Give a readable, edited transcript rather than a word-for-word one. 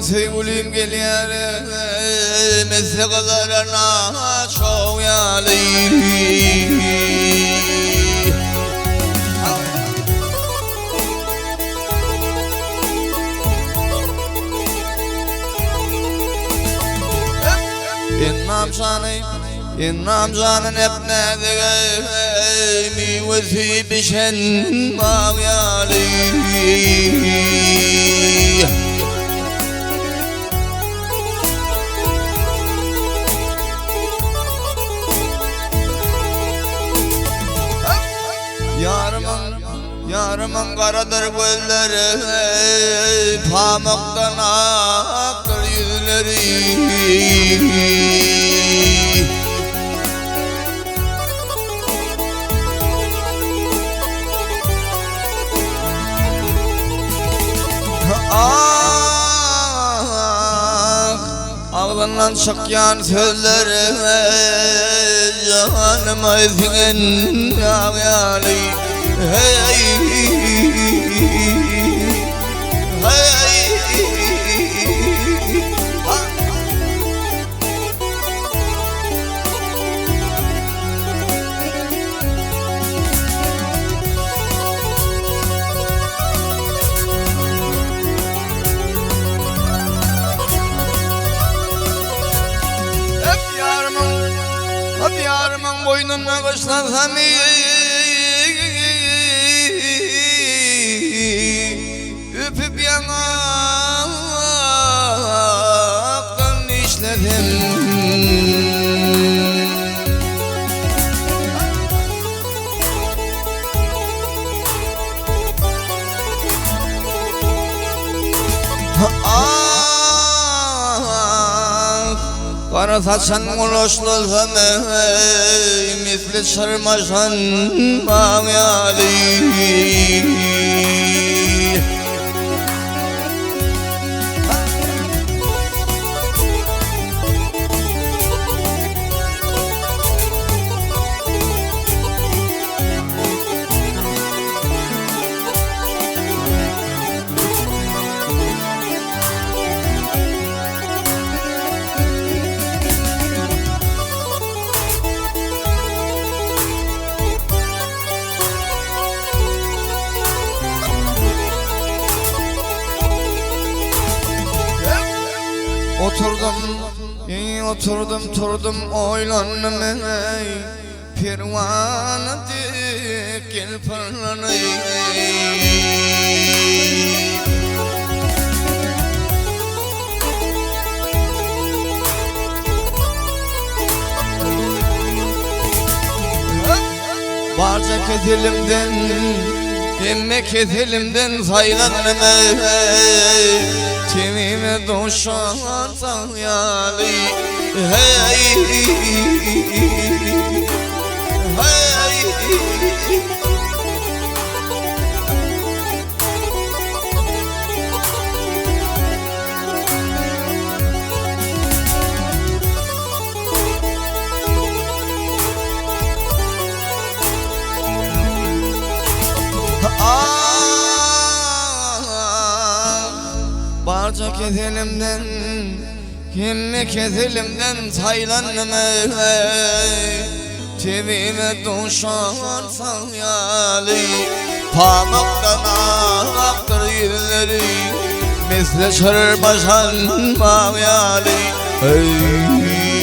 sevgilim geliyor mesleğlerine çok yali. İnnam canın hep nedimi vezi bişen mağyali. Yarımın karadır gözleri, pamuktan aktır yüzleri. Ağzından çıkan sözleri canıma izin ağyali. Hey hep yarımın boynuna kışlasam öpüp yanaktan işledim. Kara saçan ulaşlasam misli çırmaşan mağyali. Oturdum oylandım ey pirvanı dikil pırlanı. Barca kezilimden, emmek kezilimden saylandım ey Timime doşan sayali. Hey barca kezilimden, kimlik kezilimden saylandım ey Timime doşan sayali. Pamuktan aktır yüzleri, misli çırpaşan mağyali. Hey